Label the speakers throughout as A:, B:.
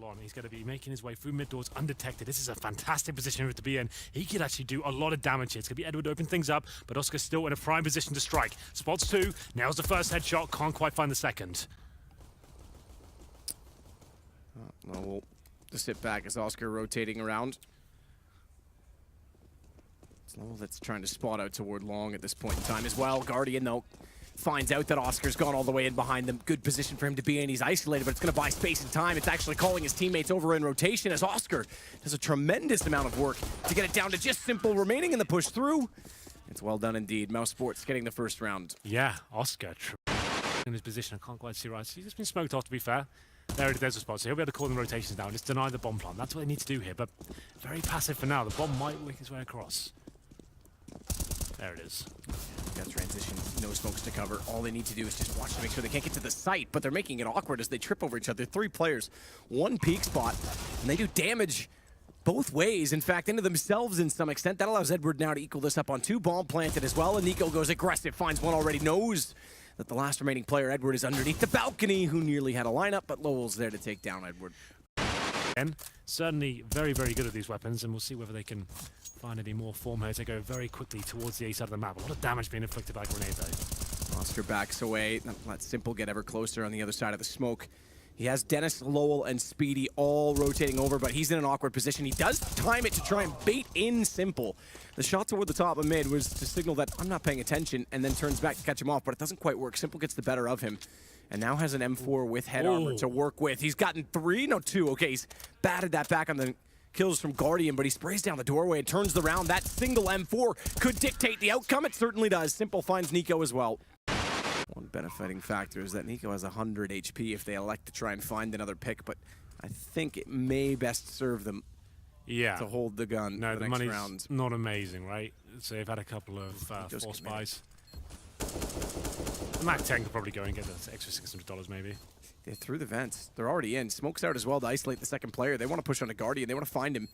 A: on. He's going to be making his way through mid doors undetected. This is a fantastic position to be in. He could actually do a lot of damage here. It's going to be Edward to open things up, but Oscar's still in a prime position to strike. Spots two, nails the first headshot, can't quite find the second.
B: Well, we'll just sit back as Oscar rotating around. It's Lowell that's trying to spot out toward long at this point in time as well. Guardian, though, finds out that Oscar's gone all the way in behind them. Good position for him to be in. He's isolated, but it's going to buy space and time. It's actually calling his teammates over in rotation as Oscar does a tremendous amount of work to get it down to just Simple remaining in the push through. It's well done indeed. mousesports getting the first round.
A: Yeah, Oscar in his position. I can't quite see right. He's just been smoked off, to be fair. There's a spot, so he'll be able to call the rotations down. Just deny the bomb plant. That's what they need to do here, but very passive for now. The bomb might work his way across. There it is.
B: Got transition, no smokes to cover. All they need to do is just watch to make sure they can't get to the site, but they're making it awkward as they trip over each other. 3 players, 1 peak spot, and they do damage both ways. In fact, into themselves in some extent. That allows Edward now to equal this up on 2. Bomb planted as well, and Nico goes aggressive, finds one already, knows that the last remaining player, Edward, is underneath the balcony, who nearly had a lineup, but Lowell's there to take down Edward.
A: And certainly very, very good at these weapons, and we'll see whether they can find any more form here to go very quickly towards the A side of the map. A lot of damage being inflicted by Grenade, though.
B: Oscar backs away. Let Simple get ever closer on the other side of the smoke. He has Dennis, Lowell, and Speedy all rotating over, but he's in an awkward position. He does time it to try and bait in Simple. The shot toward the top of mid was to signal that I'm not paying attention, and then turns back to catch him off, but it doesn't quite work. Simple gets the better of him, and now has an M4 with head armor to work with. He's gotten 3, no 2. Okay, he's batted that back on the kills from Guardian, but he sprays down the doorway and turns the round. That single M4 could dictate the outcome. It certainly does. Simple finds Nico as well. One benefiting factor is that Nico has 100 HP if they elect to try and find another pick, but I think it may best serve them to hold the gun for the next round.
A: Not amazing, right? So they've had a couple of force buys. Mac 10 could probably go and get that extra $600 maybe.
B: They're through the vents. They're already in. Smoke's out as well to isolate the second player. They want to push on a Guardian. They want to find him.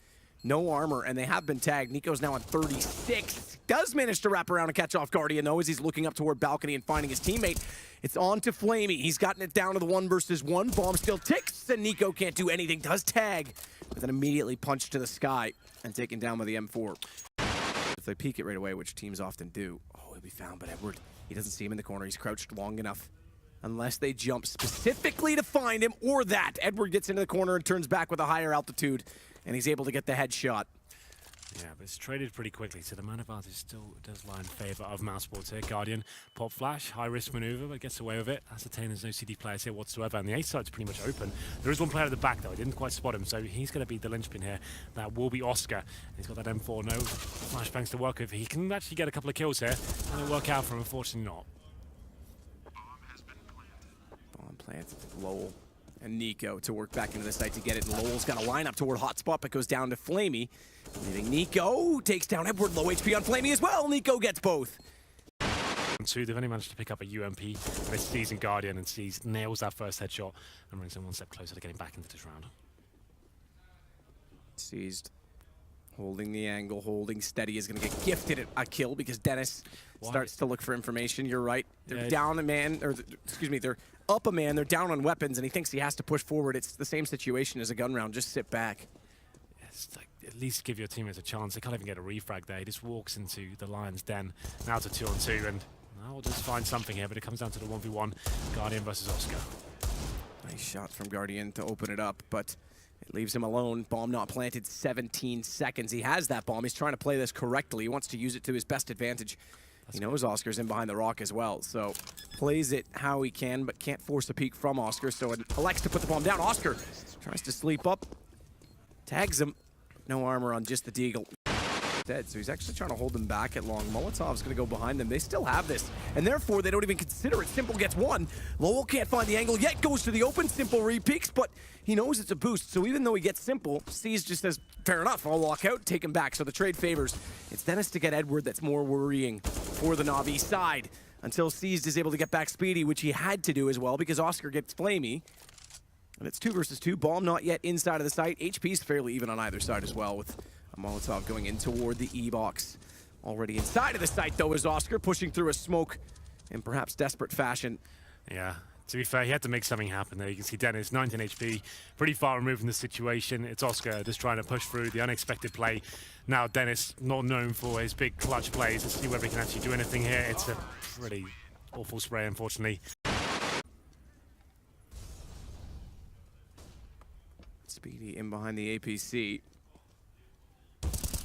B: No armor, and they have been tagged. Nico's now on 36. Does manage to wrap around and catch off Guardian, though, as he's looking up toward balcony and finding his teammate. It's on to Flamey. He's gotten it down to the 1 versus 1. Bomb still ticks, and Nico can't do anything. Does tag, but then immediately punched to the sky and taken down with the M4. If they peek it right away, which teams often do, he'll be found, but Edward, he doesn't see him in the corner. He's crouched long enough. Unless they jump specifically to find him, or that. Edward gets into the corner and turns back with a higher altitude, and he's able to get the headshot.
A: Yeah, but it's traded pretty quickly, so the man advantage still does lie in favor of mousesports here. Guardian, pop flash, high-risk maneuver, but gets away with it. Ascertain there's no CD players here whatsoever, and the A side's pretty much open. There is one player at the back, though. I didn't quite spot him, so he's going to be the linchpin here. That will be Oscar. He's got that M4, no flashbangs to work with. He can actually get a couple of kills here, and it'll work out for him, unfortunately not.
B: Bomb planted to Lowell and Nico to work back into the site to get it. And Lowell's got a lineup toward hotspot, but goes down to Flamey. Leaving Nico, takes down Edward, low HP on Flamey as well. Nico gets both.
A: And 2, they've only managed to pick up a UMP, and it's Seas and Guardian, and Seas nails that first headshot and brings them 1 step closer to getting back into this round.
B: Seized. Holding the angle, holding steady, is going to get gifted a kill because Dennis starts to look for information. You're right. They're down a man, or excuse me, they're up a man. They're down on weapons, and he thinks he has to push forward. It's the same situation as a gun round. Just sit back.
A: It's like, at least give your teammates a chance. They can't even get a refrag there. He just walks into the Lion's den. Now to 2-on-2, and now we'll just find something here, but it comes down to the 1v1. Guardian versus Oscar.
B: Nice shot from Guardian to open it up, but it leaves him alone. Bomb not planted, 17 seconds. He has that bomb. He's trying to play this correctly. He wants to use it to his best advantage. He knows Oscar's in behind the rock as well, so plays it how he can, but can't force a peek from Oscar, so elects to put the bomb down. Oscar tries to sleep up, tags him. No armor on just the Deagle. Dead, so he's actually trying to hold them back at long. Molotov's going to go behind them. They still have this, and therefore they don't even consider it. Simple gets 1. Lowell can't find the angle yet, goes to the open. Simple re-peeks, but he knows it's a boost, so even though he gets Simple, Seas just says, fair enough, I'll walk out, take him back. So the trade favors. It's Dennis to get Edward that's more worrying for the NaVi side, until Seas is able to get back Speedy, which he had to do as well, because Oscar gets Flamey. And it's 2 versus 2. Bomb not yet inside of the site. HP's fairly even on either side as well, with a Molotov going in toward the E-box. Already inside of the site, though, is Oscar pushing through a smoke in perhaps desperate fashion.
A: Yeah, To be fair, he had to make something happen there. You can see Dennis, 19 HP, pretty far removed from the situation. It's Oscar just trying to push through the unexpected play. Now Dennis, not known for his big clutch plays. Let's see whether he can actually do anything here. It's a pretty awful spray, unfortunately.
B: Speedy in behind the APC.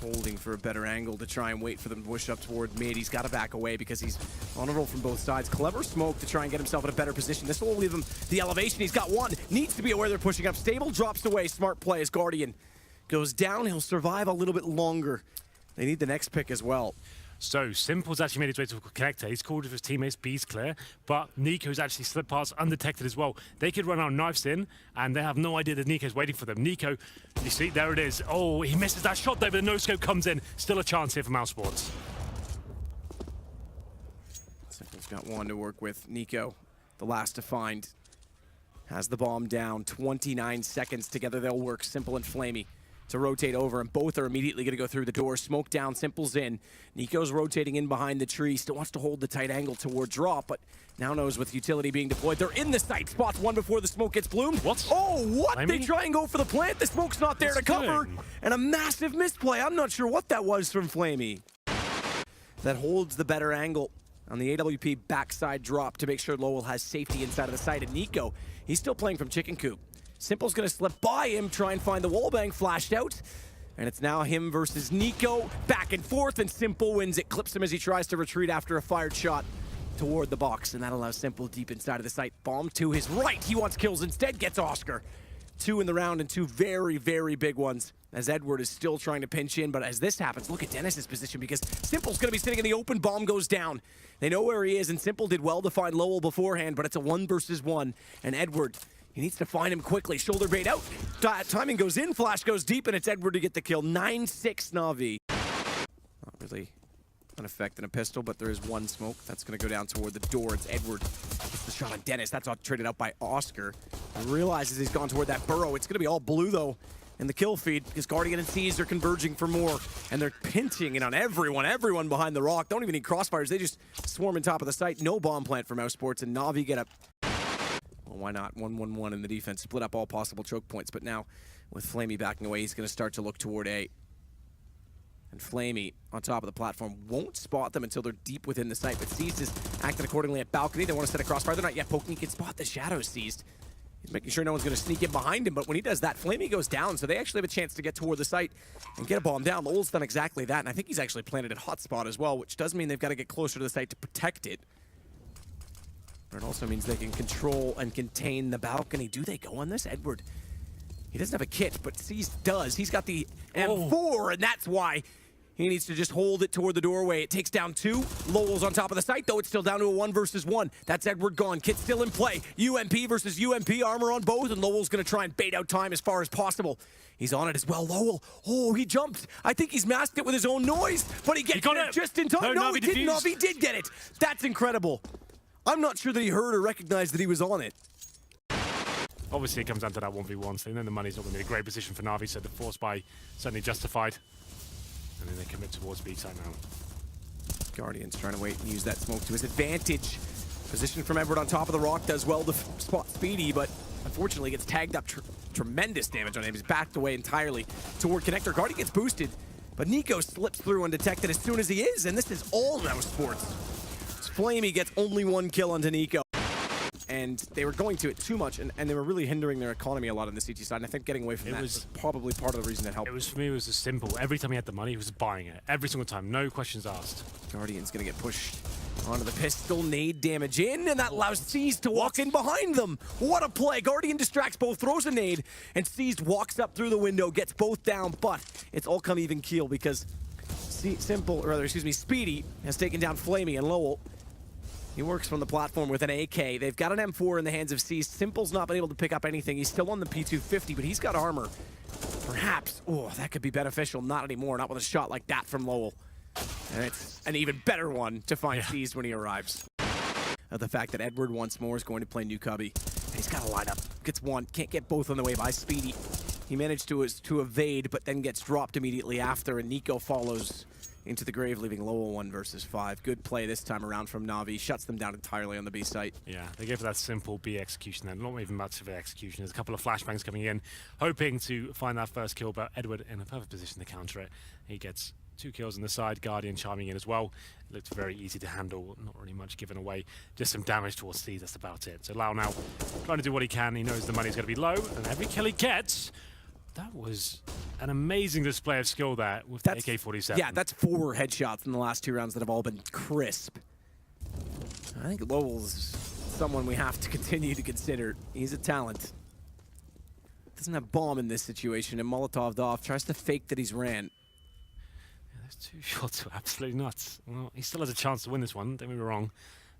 B: Holding for a better angle to try and wait for them to push up toward mid. He's got to back away because he's on a roll from both sides. Clever smoke to try and get himself in a better position. This will leave him the elevation. He's got one. Needs to be aware they're pushing up. Stable drops away. Smart play as Guardian goes down. He'll survive a little bit longer. They need the next pick as well.
A: So Simple's actually made his way to a connector. He's called with his teammates, B's clear, but Nico's actually slipped past undetected as well. They could run out knives in, and they have no idea that Nico's waiting for them. Nico, you see, there it is. Oh, he misses that shot there, but the no-scope comes in. Still a chance here for mousesports.
B: Simple's got one to work with. Nico, the last to find, has the bomb down. 29 seconds together they'll work. Simple and Flamey to rotate over, and both are immediately going to go through the door. Smoke down, Simple's in. Nico's rotating in behind the tree. Still wants to hold the tight angle toward drop, but now knows with utility being deployed, they're in the site. Spots one before the smoke gets bloomed.
A: What?
B: Oh, what?
A: Flamey?
B: They try and go for the plant. The smoke's not there to cover. And a massive misplay. I'm not sure what that was from Flamey. That holds the better angle on the AWP backside drop to make sure Lowell has safety inside of the site. And Nico, he's still playing from chicken coop. Simple's gonna slip by him, try and find the wallbang, flashed out. And it's now him versus Nico, back and forth, and Simple wins it. Clips him as he tries to retreat after a fired shot toward the box, and that allows Simple deep inside of the site. Bomb to his right, he wants kills instead, gets Oscar. 2 in the round and 2 very, very big ones as Edward is still trying to pinch in, but as this happens, look at Dennis's position because Simple's gonna be sitting in the open, bomb goes down. They know where he is, and Simple did well to find Lowell beforehand, but it's a 1 versus 1, and Edward, he needs to find him quickly. Shoulder bait out. Timing goes in. Flash goes deep, and it's Edward to get the kill. 9-6 NaVi. Not really an effect in a pistol, but there is one smoke. That's going to go down toward the door. It's Edward. Gets the shot on Dennis. That's all traded out by Oscar. He realizes he's gone toward that burrow. It's going to be all blue, though, in the kill feed because Guardian and C's are converging for more, and they're pinching in on everyone behind the rock. Don't even need crossfires. They just swarm on top of the site. No bomb plant for mousesports, and NaVi get up. Well, why not? 1-1-1 in the defense. Split up all possible choke points, but now with Flamey backing away, he's going to start to look toward A. And Flamey on top of the platform won't spot them until they're deep within the site, but Seized is acting accordingly at balcony. They want to set a crossfire. They're not yet poking. He can spot the shadow Seized. He's making sure no one's going to sneak in behind him, but when he does that, Flamey goes down, so they actually have a chance to get toward the site and get a bomb down. Lowell's done exactly that, and I think he's actually planted at hotspot as well, which does mean they've got to get closer to the site to protect it. But it also means they can control and contain the balcony. Do they go on this? Edward, he doesn't have a kit, but C's does. He's got the M4, and that's why he needs to just hold it toward the doorway. It takes down 2. Lowell's on top of the site, though. It's still down to a 1 versus 1. That's Edward gone. Kit still in play. UMP versus UMP, armor on both, and Lowell's going to try and bait out time as far as possible. He's on it as well. Lowell, oh, he jumped. I think he's masked it with his own noise, but he gets it just in time. No, he didn't. NaVi did get it. That's incredible. I'm not sure that he heard or recognized that he was on it.
A: Obviously, it comes down to that 1v1, so then the money's not going to be a great position for NaVi, so the force buy certainly justified. And then they commit towards B side now.
B: Guardian's trying to wait and use that smoke to his advantage. Position from Edward on top of the rock does well to spot Speedy, but unfortunately gets tagged up. Tremendous damage on him. He's backed away entirely toward connector. Guardian gets boosted, but Nico slips through undetected as soon as he is, and this is all mousesports. Flamey gets only 1 kill onto Nico. And they were going to it too much, and they were really hindering their economy a lot on the CT side, and I think getting away from that was probably part of the reason that helped.
A: It was, for me, it was just simple. Every time he had the money, he was buying it. Every single time, no questions asked.
B: Guardian's gonna get pushed onto the pistol, nade damage in, and that allows Seized to walk in behind them. What a play. Guardian distracts both, throws a nade, and Seized walks up through the window, gets both down, but it's all come even keel because Speedy has taken down Flamey and Lowell. He works from the platform with an AK. They've got an M4 in the hands of Seized. Simple's not been able to pick up anything. He's still on the P250, but he's got armor. Perhaps, oh, that could be beneficial. Not anymore, not with a shot like that from Lowell. And it's an even better one to find Seized when he arrives. The fact that Edward once more is going to play New Cubby. He's got a lineup. Gets one, can't get both on the way by Speedy. He managed to evade, but then gets dropped immediately after, and Nico follows into the grave, leaving Lowell 1 versus 5. Good play this time around from NaVi. Shuts them down entirely on the B site.
A: Yeah, they gave that simple B execution there. Not even much of an execution. There's a couple of flashbangs coming in, hoping to find that first kill, but Edward in a perfect position to counter it. He gets 2 kills on the side, Guardian chiming in as well. It looked very easy to handle, not really much given away. Just some damage towards C, that's about it. So Lau now trying to do what he can. He knows the money's going to be low, and every kill he gets, that was an amazing display of skill there with the AK-47.
B: Yeah, that's 4 headshots in the last 2 rounds that have all been crisp. I think Lowell's someone we have to continue to consider. He's a talent. Doesn't have bomb in this situation, and Molotov'd off, tries to fake that he's ran.
A: Yeah, those 2 shots were absolutely nuts. Well, he still has a chance to win this one, don't get me wrong.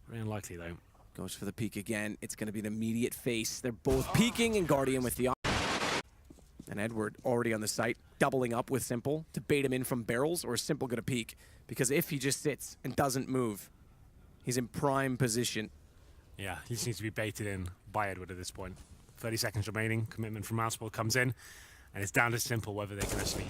A: Very unlikely though.
B: Goes for the peek again. It's going to be an immediate face. They're both peeking, and Guardian with the... And Edward already on the site, doubling up with Simple to bait him in from barrels, or is Simple going to peek? Because if he just sits and doesn't move, he's in prime position.
A: Yeah, he just needs to be baited in by Edward at this point. 30 seconds remaining, commitment from mousesports comes in, and it's down to Simple whether they can actually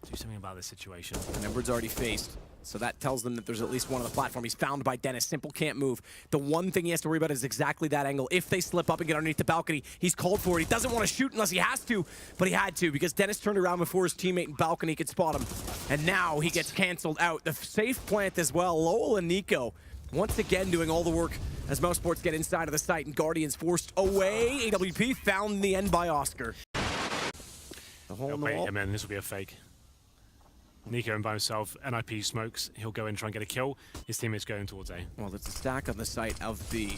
A: do something about this situation.
B: And Edward's already faced, so that tells them that there's at least one on the platform. He's found by Dennis. Simple can't move. The one thing he has to worry about is exactly that angle. If they slip up and get underneath the balcony, he's called for it. He doesn't want to shoot unless he has to, but he had to because Dennis turned around before his teammate in balcony could spot him. And now he gets canceled out. The safe plant as well. Lowell and Nico once again doing all the work as mousesports get inside of the site, and Guardians forced away. AWP found in the end by Oscar. The hole in the wall.
A: Man, this will be a fake. Nico in by himself, NIP smokes, he'll go in and try and get a kill. His teammate's going towards A.
B: Well, there's a stack on the site of B.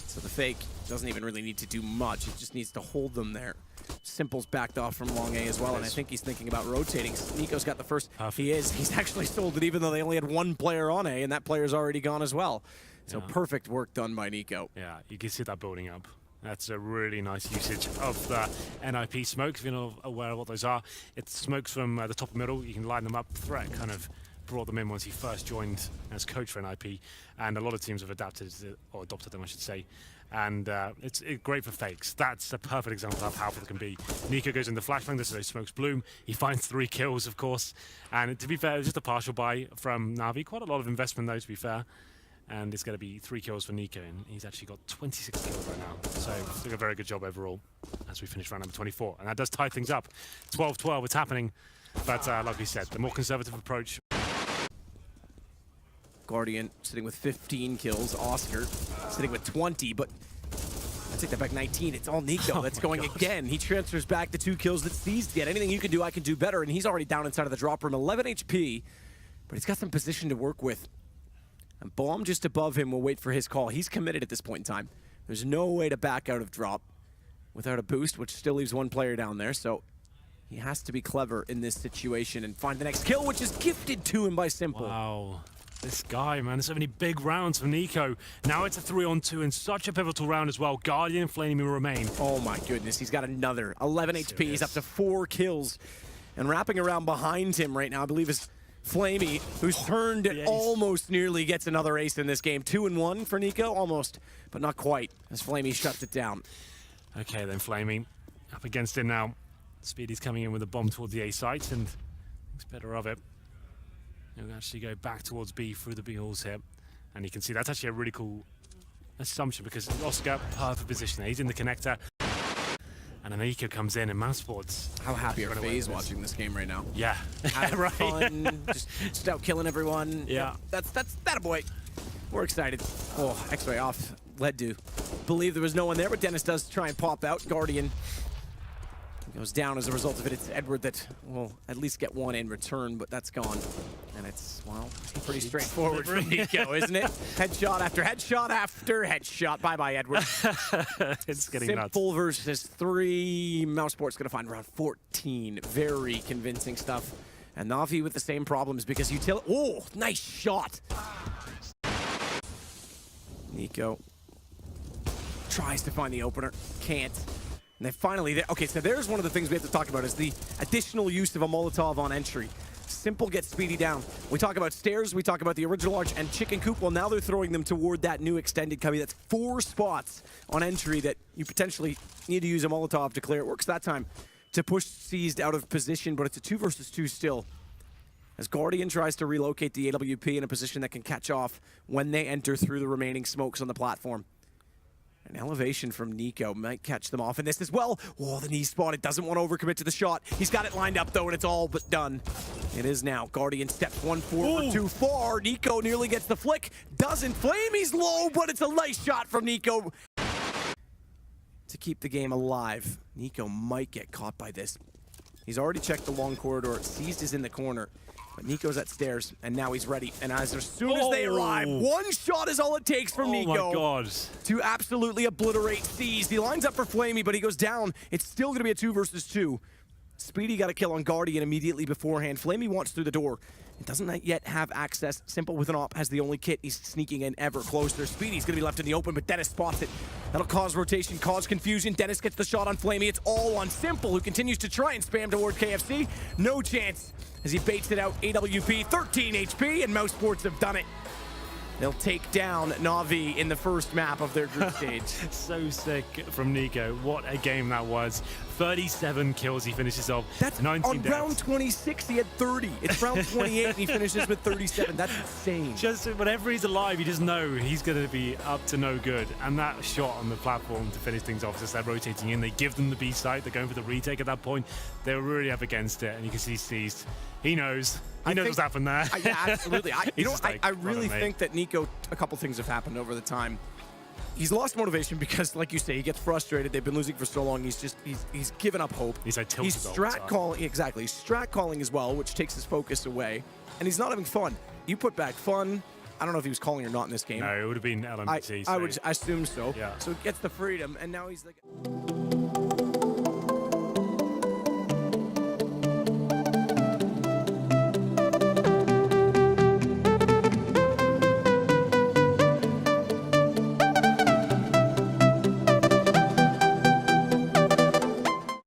B: So the fake doesn't even really need to do much. It just needs to hold them there. Simple's backed off from long A as well, and I think he's thinking about rotating. Nico's got the first. Perfect. He is. He's actually sold it even though they only had 1 player on A, and that player's already gone as well. So perfect work done by Nico.
A: Yeah, you can see that building up. That's a really nice usage of the NIP smokes. If you're not aware of what those are, it's smokes from the top and middle. You can line them up. Threat kind of brought them in once he first joined as coach for NIP, and a lot of teams have adapted or adopted them, I should say. And it's great for fakes. That's a perfect example of how powerful it can be. Nico goes in the flashbang. This is those smokes bloom. He finds 3 kills, of course. And to be fair, it was just a partial buy from NaVi. Quite a lot of investment, though, to be fair. And it's going to be 3 kills for Nico, and he's actually got 26 kills right now. So doing a very good job overall as we finish round number 24. And that does tie things up. 12-12, it's happening. But like we said, the more conservative approach.
B: Guardian sitting with 15 kills. Oscar sitting with 20, but I take that back, 19. It's all Nico that's going again. He transfers back the 2 kills that seized yet. Anything you can do, I can do better. And he's already down inside of the drop room. 11 HP, but he's got some position to work with. And Bomb just above him will wait for his call. He's committed at this point in time. There's no way to back out of drop without a boost, which still leaves 1 player down there. So he has to be clever in this situation and find the next kill, which is gifted to him by Simple.
A: Wow. This guy, man, there's so many big rounds for Nico. Now it's a 3-on-2 and such a pivotal round as well. Guardian and Flamey will remain.
B: Oh my goodness, he's got another 11 HP. He's up to 4 kills. And wrapping around behind him right now, I believe, is Flamey, who's turned and almost nearly gets another ace in this game. 2-1 for Nico, almost, but not quite, as Flamey shuts it down.
A: Okay then, Flamey, up against it now. Speedy's coming in with a bomb towards the A site, and thinks better of it. He'll actually go back towards B through the B halls here. And you can see that's actually a really cool assumption because Oscar, perfect position there. He's in the connector. And then Nico comes in and mousesports.
B: How happy are FaZe watching this game right now?
A: Yeah.
B: Having fun, just out killing everyone.
A: Yeah.
B: That's that a boy. We're excited. Oh, X-ray off. Led to believe there was no one there, but Dennis does try and pop out. Guardian goes down as a result of it. It's Edward that will at least get 1 in return, but that's gone. And it's, well, pretty straightforward for Nico, isn't it? Headshot after headshot after headshot. Bye-bye, Edward.
A: It's getting
B: Simple
A: nuts.
B: versus 3. mousesports going to find around 14. Very convincing stuff. And NaVi with the same problems because utility. Oh, nice shot. Nico tries to find the opener. Can't. And they finally, okay, so there's one of the things we have to talk about is the additional use of a Molotov on entry. Simple gets Speedy down. We talk about stairs, we talk about the original arch and chicken coop. Well, now they're throwing them toward that new extended cubby. That's 4 spots on entry that you potentially need to use a Molotov to clear. It works that time to push Seized out of position, but it's a 2 versus 2 still. as Guardian tries to relocate the AWP in a position that can catch off when they enter through the remaining smokes on the platform. An elevation from Nico might catch them off in this as well. Oh, the knee spot. It doesn't want to overcommit to the shot. He's got it lined up, though, and it's all but done. It is now. Guardian steps one forward too far. Nico nearly gets the flick. Doesn't. Flamey's low, but it's a nice shot from Nico to keep the game alive. Nico might get caught by this. He's already checked the long corridor. Seized is in the corner. But Nico's at stairs, and now he's ready. And as soon as they arrive, one shot is all it takes from Nico.
A: Oh my God.
B: To absolutely obliterate Seized. He lines up for Flamey, but he goes down. It's still going to be a 2 versus 2. Speedy got a kill on Guardian immediately beforehand. Flamey wants through the door. It doesn't yet have access. Simple with an op has the only kit. He's sneaking in ever closer. Speedy's going to be left in the open, but Dennis spots it. That'll cause rotation, cause confusion. Dennis gets the shot on Flamey. It's all on Simple, who continues to try and spam toward KFC. No chance as he baits it out. AWP, 13 HP, and mousesports have done it. They'll take down NaVi in the first map of their group stage.
A: So sick from Nico. What a game that was. 37 kills he finishes off.
B: That's
A: 19
B: on
A: deaths.
B: round 26, he had 30. It's round 28, and he finishes with 37. That's insane.
A: Just whenever he's alive, you just know he's going to be up to no good. And that shot on the platform to finish things off, as they're rotating in, they give them the B site. They're going for the retake at that point. They're really up against it, and you can see Seized. He knows. He knows what's happened there.
B: Yeah, absolutely. I really
A: mate.
B: think that Nico, a couple things have happened over the time. He's lost motivation because, like you say, he gets frustrated. They've been losing for so long. He's given up hope.
A: He's like tilted.
B: He's strat calling, exactly. He's strat calling as well, which takes his focus away. And he's not having fun. You put back fun. I don't know if he was calling or not in this game.
A: No, it would have been LMT.
B: I would assume so.
A: Yeah.
B: So he gets the freedom, and now he's like...